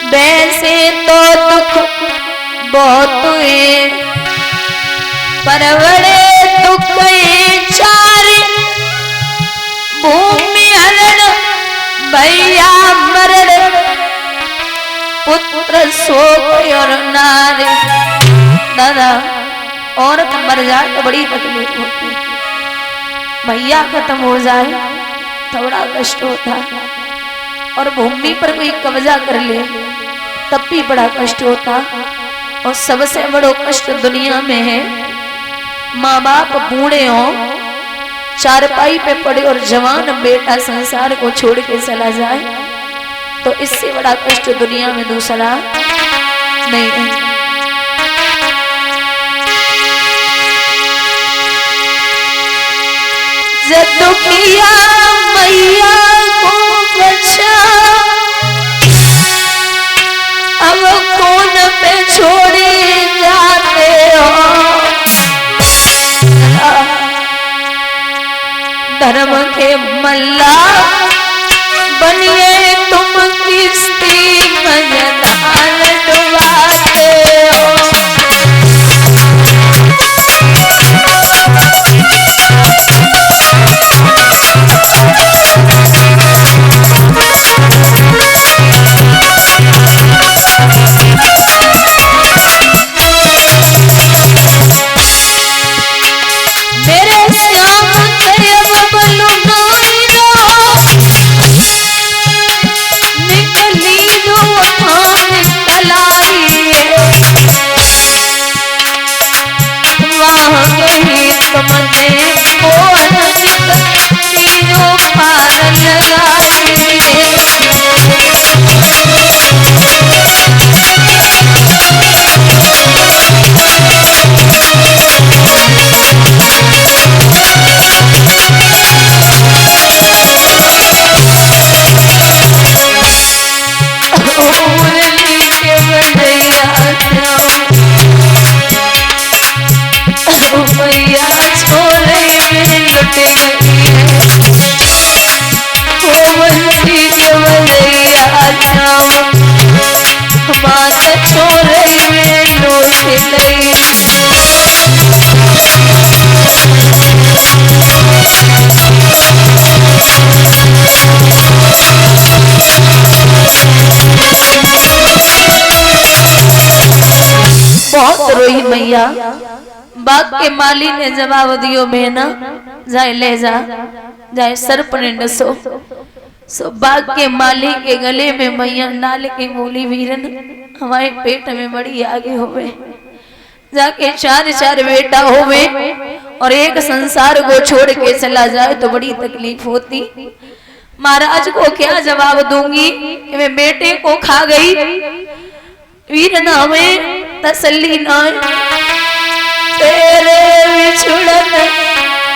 वैसे तो दुख बहुत हुए, पर बड़े दुख चार, भूमि हरण भैया मरण, पुत्र शोक और नारी। दादा औरत मर जाए तो बड़ी तकलीफ होती है, भैया खत्म हो जाए तो बड़ा कष्ट होता है, और भूमि पर कोई कब्जा कर ले तब भी बड़ा कष्ट होता। और सबसे बड़ा कष्ट दुनिया में है माँ बाप बूढ़े हो, चारपाई पे पड़े और जवान बेटा संसार को छोड़ के चला जाए, तो इससे बड़ा कष्ट दुनिया में दूसरा नहीं है। जब दुखिया मैया को बचा, अब कौन पे छोड़े जाते हो, धर्म के मल्ला बनिए तुम किस्ती मजदार डुबाते हो। बहुत रोई मैया। बाग के माली ने जवाब दियो बेना, जाए ले जा, जाए सर्प ने डसो। सो बाग के माली के गले में मैया नाल के बोली, वीरन हमारे पेट में बड़ी आगे होवे, जाके चार चार बेटा होवे और एक संसार को छोड़ के चला जाए तो बड़ी तकलीफ होती। महाराज को क्या जवाब दूंगी कि मैं बेटे को खा गई, वीरन हमें तसल्ली ना, तेरे विछुड़न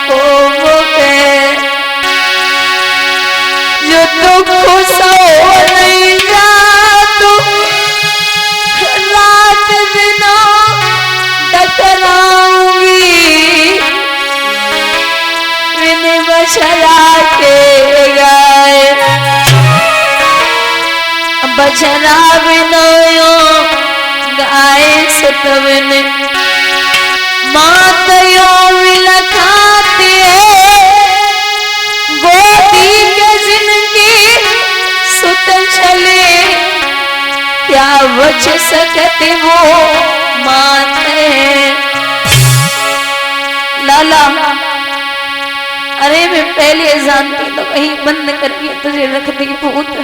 को मुझे जो दुख सो नहीं जा, तू रात दिना टकराऊंगी, बिन बछड़ा के गाए बछड़ा बिनायो गाय सतवन, मात यो विलखाती है, गोदी के जिनकी सुत चले, क्या बच सकते वो माते। लाला अरे मैं पहले जानती तो कहीं बंद करके तुझे रख दी भूत,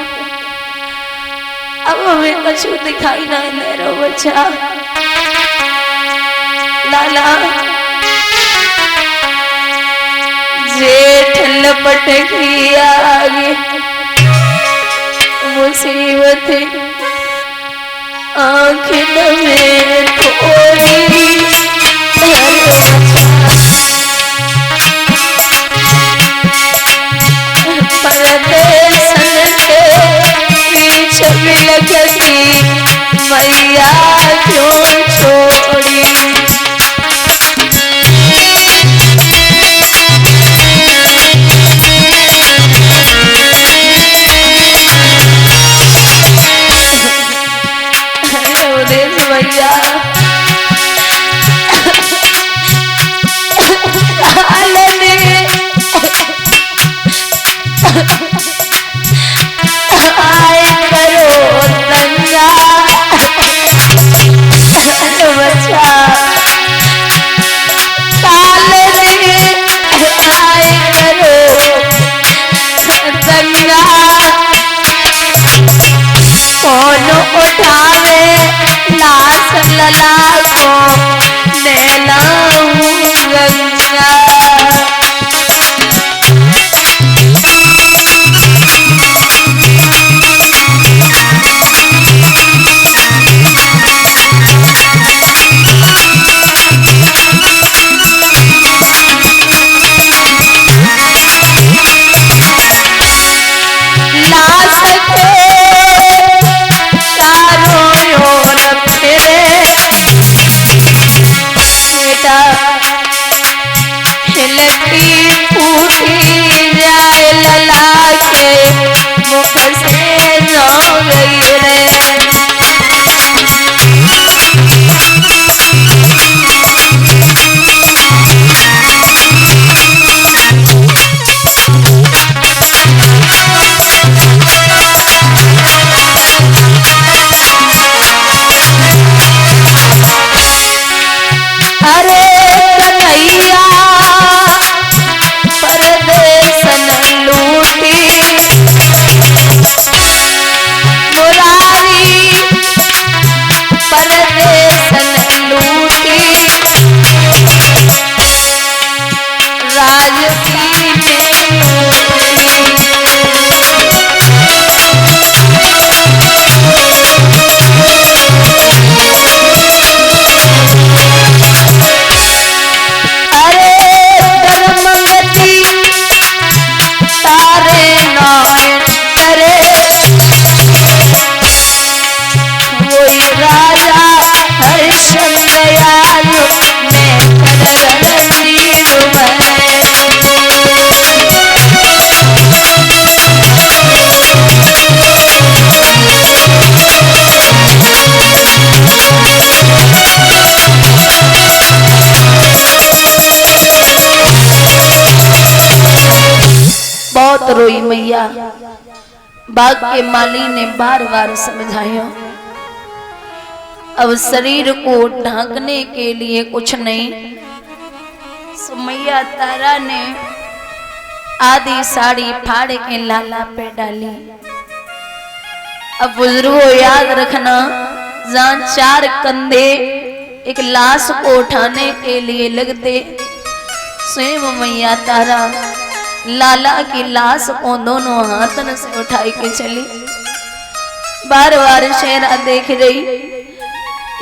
अब हमें कछु दिखाई ना दे रहा बच्चा। लाला जेठ लपट की आगे मुसीबत आँख में थोड़ी, परदेसन के बीच बिलखती मैया क्यों छोड़ी। भैया आए करो दंगा बच्चा काल रे आए करो दंगा कौन उठावे लाश लला को नैलाऊं गंगा रोई मैया। बाग के माली ने बार बार समझाया अब शरीर को ढांकने के लिए कुछ नहीं। मैया तारा ने आधी साड़ी फाड़ के लाला पे डाली। अब बुजुर्गों याद रखना, जहां चार कंधे एक लाश को उठाने के लिए लगते, स्वयं मैया तारा लाला की लाश को दोनों हाथन से उठाई के चली। बार बार शेरा देख रही,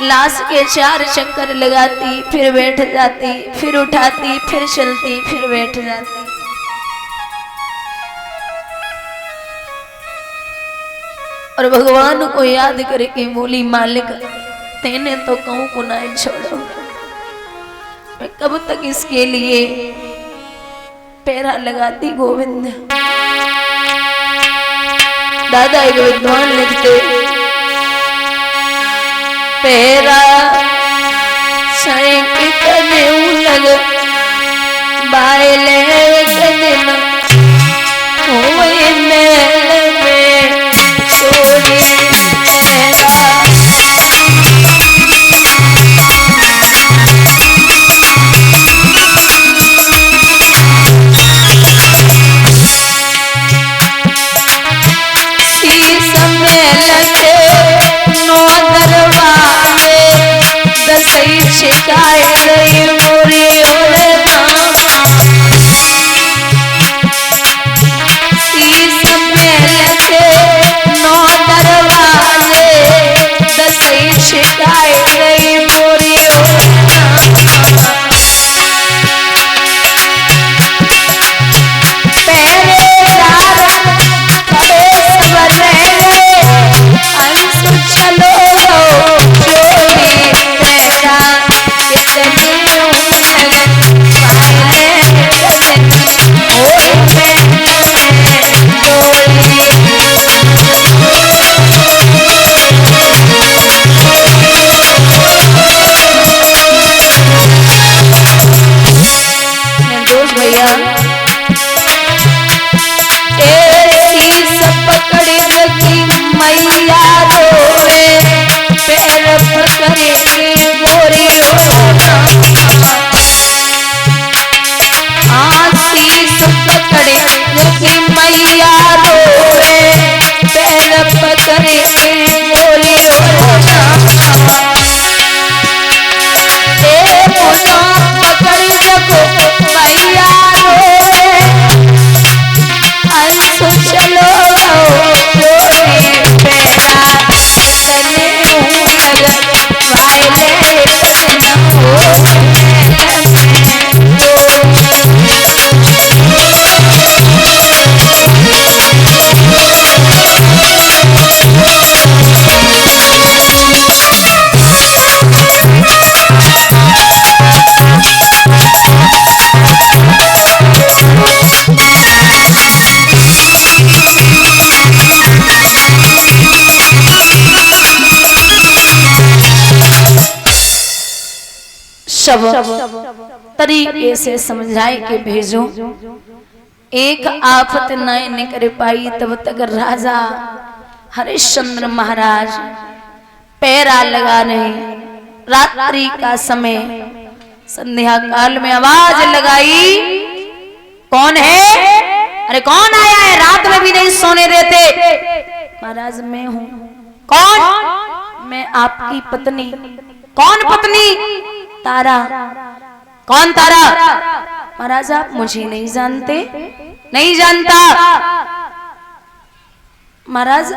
लाश के चार चक्कर लगाती, फिर बैठ जाती, फिर उठाती, फिर चलती, फिर बैठ जाती। और भगवान को याद करके बोली, मालिक तेने तो कहूं को ना छोड़ो, मैं कब तक इसके लिए पैरा लगाती। गोविंद दादा एक विद्वान लिखते, पैरा कितने लग बायले दिन हुए मेल में चोरी शिकायत मोरी सब तरीके से समझाए के भेजो। एक आफत न कर पाई तब तक राजा हरिश्चंद्र महाराज पैरा लगा रहे। रात्रि का समय, संध्या काल में आवाज लगाई, कौन है? अरे कौन आया है? रात में भी नहीं सोने देते। महाराज मैं हूं। कौन? मैं आपकी पत्नी। कौन पत्नी? तारा। कौन तारा? महाराज आप मुझे नहीं जानते? नहीं जानता। महाराज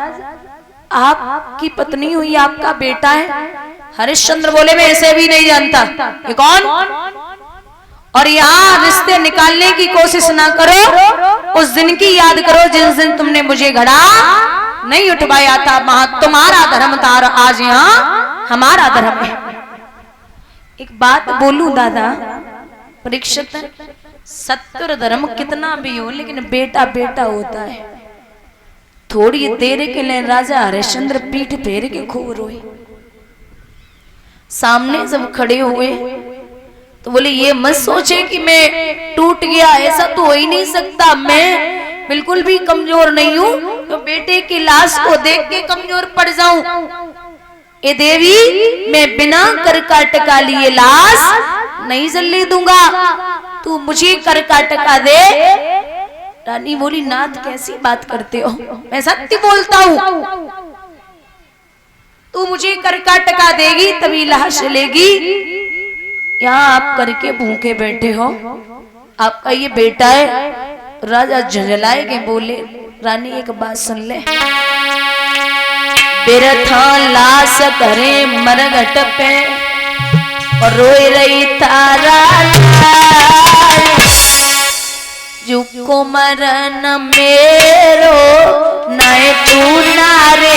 आपकी पत्नी हुई, आपका बेटा है। हरिश्चंद्र बोले मैं ऐसे भी नहीं जानता। ये कौन? और यहाँ रिश्ते निकालने की कोशिश ना करो। उस दिन की याद करो जिस दिन तुमने मुझे घड़ा नहीं उठवाया था। तुम्हारा धर्म था, आज यहाँ हमारा धर्म है। एक बात बोलूं दादा परीक्षित, सत्तर धर्म कितना भी हो लेकिन बेटा बेटा होता है। थोड़ी देर के लिए राजा हरिश्चंद्र पीठ फेर के खूब रोए। सामने जब खड़े हुए तो बोले ये मत सोचे कि मैं टूट गया, ऐसा तो हो ही नहीं सकता। मैं बिल्कुल भी कमजोर नहीं हूं तो बेटे की लाश को देख के कमजोर पड़ जाऊं। ए देवी मैं बिना कर काटका लिए लाश नहीं जलने दूंगा, तू मुझे कर काटका दे। रानी बोली नाथ कैसी बात करते हो, मैं सत्य बोलता हूं। तू मुझे कर काटका देगी तभी लाश लेगी। यहाँ आप करके भूखे बैठे हो, आपका ये बेटा है। राजा झंझलाए के बोले रानी एक बात सुन ले, बिरथा लाश करे मरघट पे और रोए रही तारा। जुको मरन मेरो नए तू नारे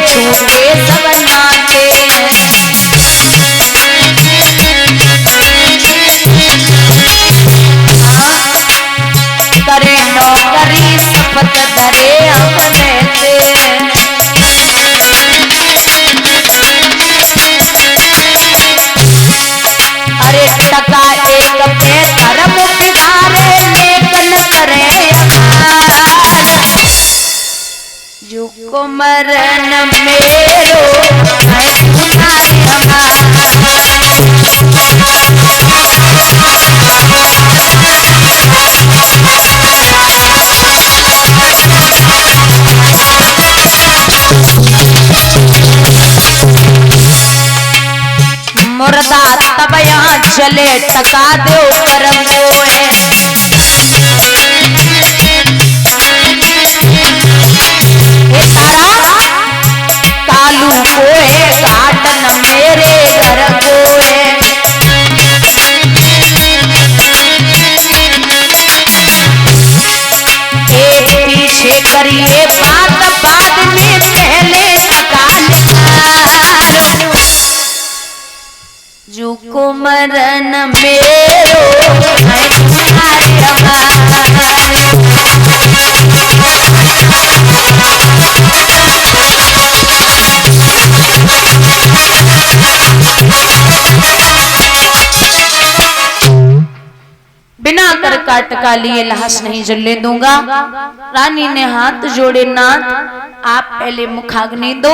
छूटे सब नाते करे नौकरी शपथ धरे अपने से। अरे टका एक पे कर्म बिगारे लेकिन करे जुको मरन मेरो मुर्दा तब यहाँ चले टका दो करम है। कालू को है घाटन मेरे घर को है। पीछे करिए बात बाद में पहले जुको मरन मेरो बिना कर काटका लिए लाश नहीं जलने दूंगा। रानी ने हाथ जोड़े, नाथ आप पहले मुखाग्नि दो,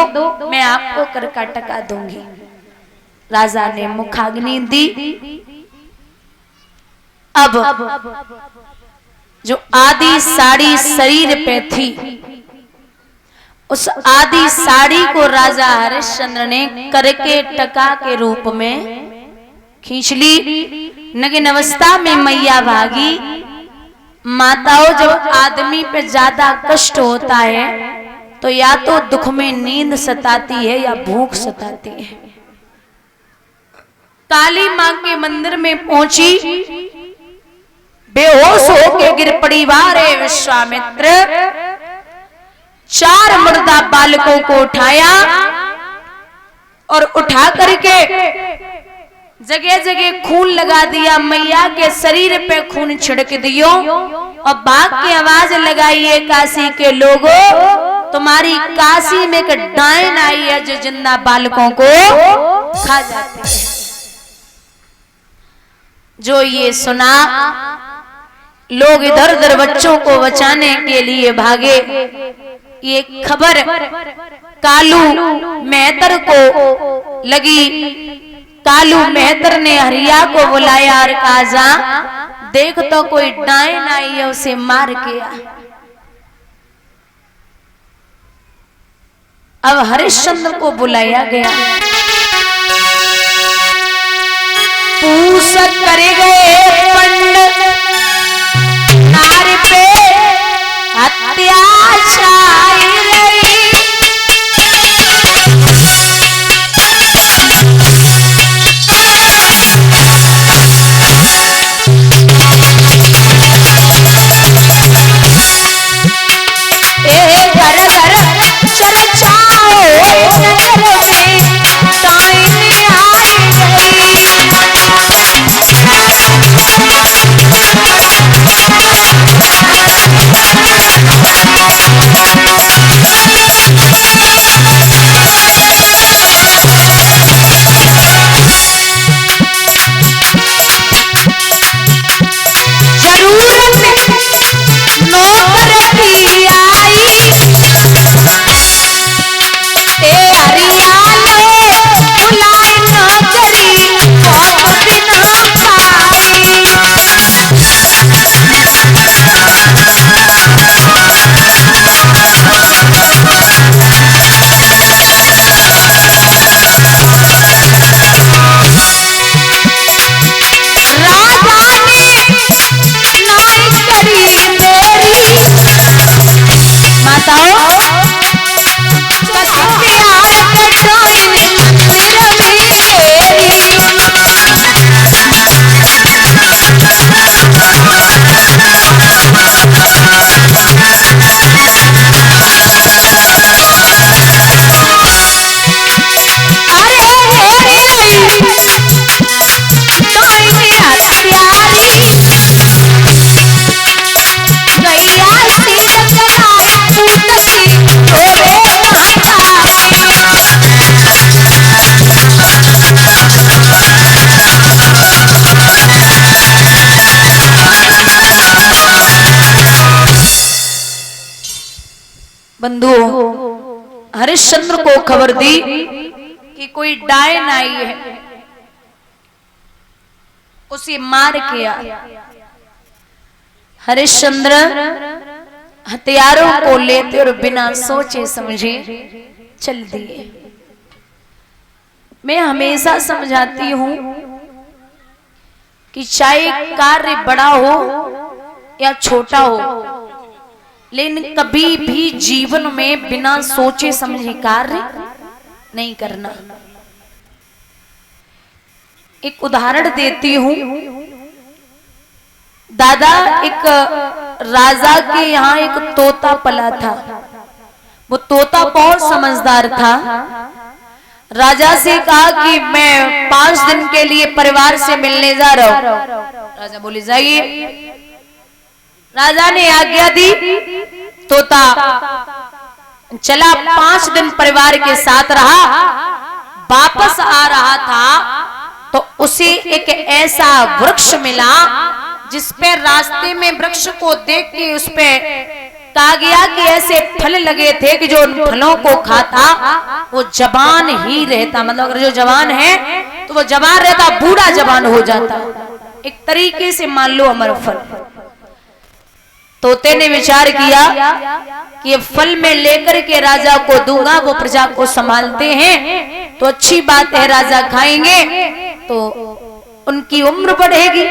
मैं आपको कर काटका दूंगी। राजा ने मुखाग्नि दी। अब जो आदि साड़ी शरीर पे थी उस आदि साड़ी को राजा हरिश्चंद्र ने करके टका के रूप में खींच ली। नग्न अवस्था में मैया भागी। माताओं जब आदमी पे ज्यादा कष्ट होता है तो या तो दुख में नींद सताती है या भूख सताती है। काली मां के मंदिर में पहुंची, बेहोश होके गिर पड़ी। वारे विश्वामित्र 4 मुर्दा बालकों को उठाया और उठा करके जगह जगह खून लगा दिया, मैया के शरीर पे खून छिड़क दियो और बाघ की आवाज लगाइए, काशी के लोगों तुम्हारी काशी में एक डायन आई है जो जिंदा बालकों को खा जाती है। जो ये सुना लोग इधर उधर बच्चों को बचाने के लिए भागे। ये खबर कालू मेहतर को लगी। कालू मेहतर ने हरिया को बुलाया और कहा जा देख तो कोई डायन आई है, उसे मार के आ। अब हरिश्चंद्र को बुलाया गया। पूछ करे गए पंडित नारी पे अत्याचार रही। घर घर चर्चाओ नगर में डायन आई बंधुओं, हरिश्चंद्र को खबर दी कि कोई डायन आई है, उसे मार के आ। हरिश्चंद्र हथियारों को लेते और बिना सोचे समझे चल दिए। मैं हमेशा समझाती हूं कि चाहे कार्य बड़ा हो या छोटा हो, लेकिन कभी भी जीवन में बिना सोचे समझे कार्य नहीं करना। एक उदाहरण देती हूं। दादा, एक राजा के यहाँ एक तोता पला था। वो तोता बहुत समझदार था। राजा से कहा कि मैं 5 दिन के लिए परिवार से मिलने जा रहा हूं। राजा बोले जाइए। राजा ने आज्ञा दी। तोता चला, 5 दिन परिवार के साथ रहा। वापस आ रहा था तो उसे एक ऐसा वृक्ष मिला जिस पे रास्ते में वृक्ष को देख के उस पे कहा गया कि ऐसे फल लगे थे कि जो उन फलों को खाता वो जवान ही रहता। मतलब अगर जो जवान है तो वो जवान रहता, बूढ़ा जवान हो जाता। एक तरीके से मान लो अमर फल। तोते ने विचार किया कि ये फल में लेकर के राजा को दूंगा, वो प्रजा को संभालते हैं तो अच्छी बात है, राजा खाएंगे तो उनकी उम्र बढ़ेगी।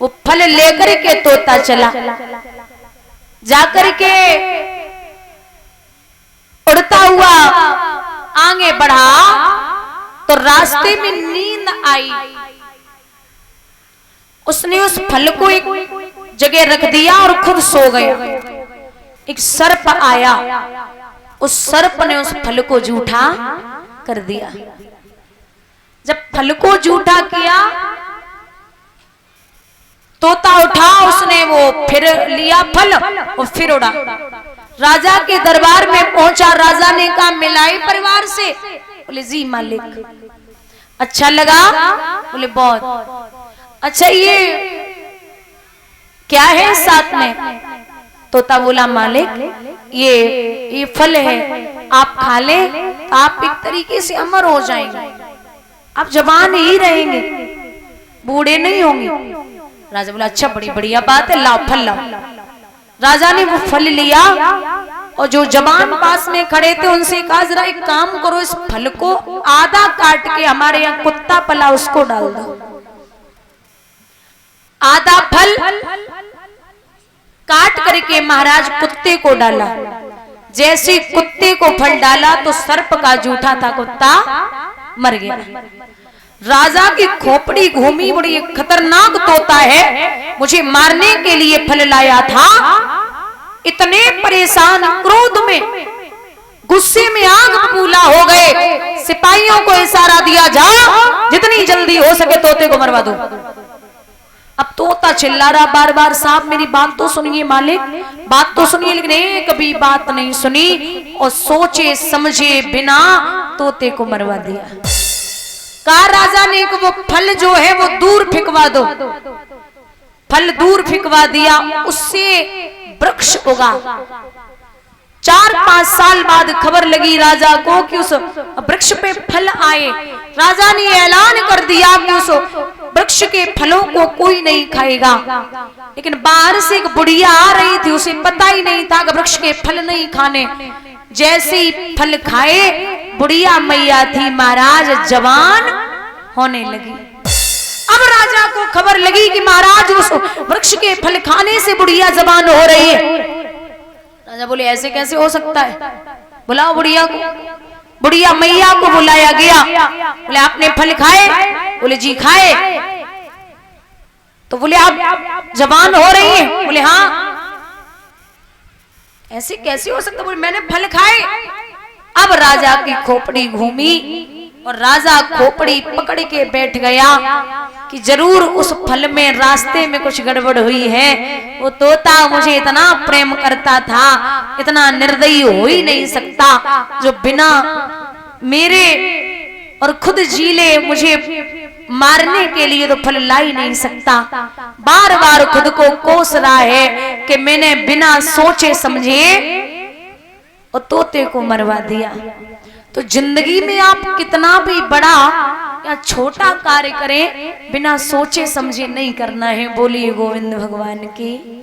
वो फल लेकर के तोता चला। जाकर के उड़ता हुआ आगे बढ़ा तो रास्ते में नींद आई। उसने उस फल को एक जगह रख दिया और खुद सो गया। एक सर्प आया, उस सर्प ने उस फल को जूठा कर दिया। जब फल को जूठा किया, तोता उठा, उसने वो फिर लिया फल और फिर उड़ा। राजा के दरबार में पहुंचा, राजा ने कहा मिलाई परिवार से? बोले जी मालिक। अच्छा लगा? बोले बहुत। अच्छा ये क्या है साथ में? तोता बोला मालिक ये फल है, आप खा लें तो आप एक तरीके से अमर हो जाएंगे, आप जवान ही रहेंगे, बूढ़े नहीं होंगे। राजा बोला अच्छा बड़ी बढ़िया बात है, लाओ फल लाओ। राजा ने वो फल लिया और जो जवान पास में खड़े थे उनसे कहा जरा एक काम करो, इस फल को आधा काट के हमारे यहाँ कुत्ता पला उसको डाल दो। आधा फल काट करके महाराज कुत्ते को डाला। जैसे कुत्ते को फल डाला तो सर्प का जूठा था कुत्ता मर गया। राजा की खोपड़ी घूमी, बड़ी खतरनाक तोता है, मुझे मारने के लिए फल लाया था। इतने परेशान, क्रोध में, गुस्से में आग बबूला हो गए। सिपाहियों को इशारा दिया, जा जितनी जल्दी हो सके तोते को मरवा दो। अब तोता चिल्ला रहा बार बार, साहब मेरी बात तो सुनिए मालिक, बात तो सुनिए। लेकिन एक भी बात नहीं सुनी और सोचे समझे बिना तोते को मरवा दिया। कहा राजा ने कि वो फल जो है वो दूर फेंकवा दो। फल दूर फेंकवा दिया, उससे वृक्ष उगा। 4-5 साल बाद खबर लगी राजा को कि उस वृक्ष पे फल आए। राजा ने ऐलान कर दिया कि उस वृक्ष के फलों को कोई नहीं खाएगा। लेकिन बाहर से एक बुढ़िया आ रही थी, उसे पता ही नहीं था कि वृक्ष के फल नहीं खाने। जैसे ही फल खाए, बुढ़िया मैया थी महाराज जवान होने लगी। अब राजा को खबर लगी कि महाराज उस वृक्ष के फल खाने से बुढ़िया जवान हो रही है। राजा बोले ऐसे कैसे हो सकता है, बुलाओ बुढ़िया को। बुढ़िया मैया को बुलाया गया। बोले आपने फल खाए? बोले जी खाए। तो बोले आप जवान हो रही हैं? बोले हाँ। ऐसे कैसे हो सकता? बोले मैंने फल खाए। अब राजा की खोपड़ी घूमी और राजा खोपड़ी पकड़ के बैठ गया कि जरूर उस फल में रास्ते में कुछ गड़बड़ हुई है। वो तोता मुझे इतना प्रेम करता था, इतना निर्दयी हो ही नहीं सकता जो बिना मेरे और खुद जीले मुझे मारने के लिए तो फल ला ही नहीं सकता। बार बार खुद को कोस रहा है कि मैंने बिना सोचे समझे और तोते को मरवा दिया। तो जिंदगी में आप कितना भी बड़ा या छोटा कार्य करें, बिना सोचे समझे नहीं करना है। बोलिए गोविंद भगवान की।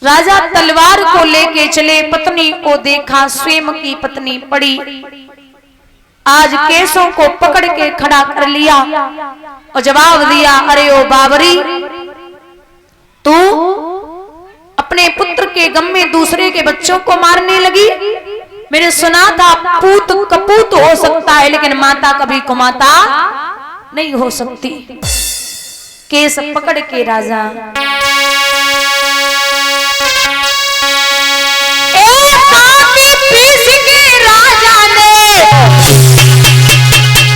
राजा तलवार को लेके चले, पत्नी को देखा, स्वयं की पत्नी पड़ी। आज केसों को पकड़ के खड़ा कर लिया और जवाब दिया, अरे ओ बाबरी, तू अपने पुत्र के गम में दूसरे के बच्चों को मारने लगी। मैंने सुना था पूत कपूत हो सकता है, लेकिन माता कभी कुमाता नहीं हो सकती। केस पकड़ के राजा पीस के राजा ने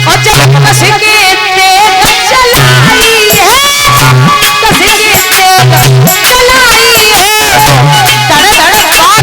और जब कस के तेग चलाई है, कस के तेग चलाई है, धड़ धड़ बात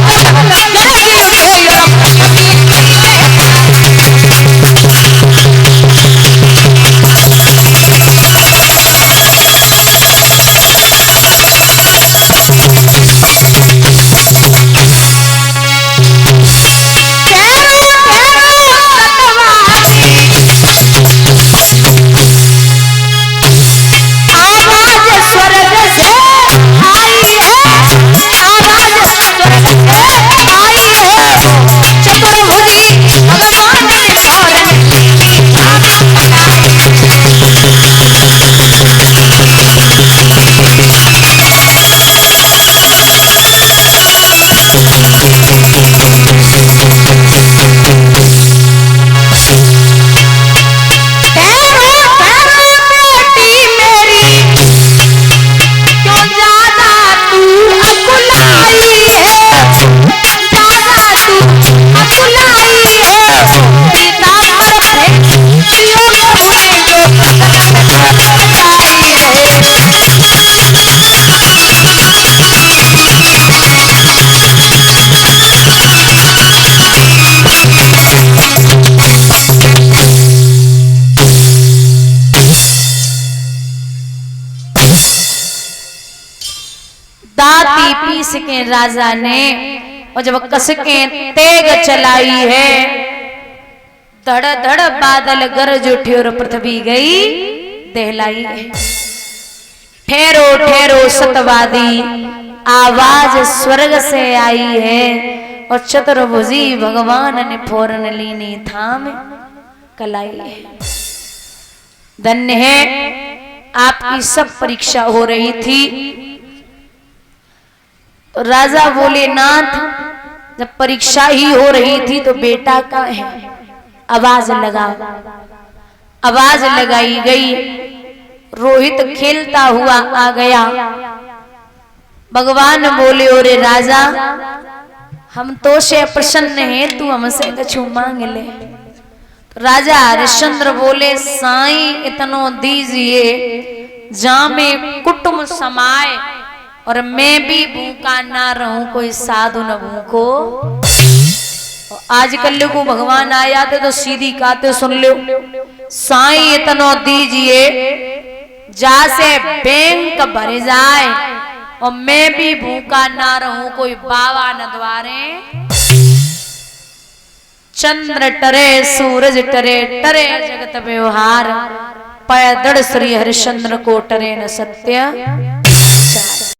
दाती पीस के राजा ने और जब कस के तेग चलाई है, धड़ धड़ बादल गरज उठे और पृथ्वी गई दहलाई है। ठहरो ठहरो सतवादी आवाज स्वर्ग से आई है, और चतुर्भुजी भगवान ने फोरन लीनी थाम कलाई है। धन्य है आपकी सब परीक्षा हो रही थी। तो राजा बोले नाथ, जब परीक्षा ही हो रही थी तो बेटा का है, आवाज लगा। आवाज लगाई गई, रोहित खेलता हुआ आ गया। भगवान बोले ओरे राजा, हम तो से प्रसन्न हैं, तू हमसे कछु मांग ले। तो राजा हरिश्चंद्र बोले साईं इतनो दीजिए जहां में कुटुंब समाए और मैं भी भूखा ना रहूं, कोई साधु न भूखो। आजकल को भगवान आया थे तो सीधी कहते सुन लो, साईं इतनो दीजिए जा से बैंक भर जाए और मैं भी भूखा ना रहूं, कोई बाबा न द्वारे। चंद्र टरे सूरज टरे, टरे जगत व्यवहार, पैदड़ श्री हरिश्चंद्र को टरे न सत्य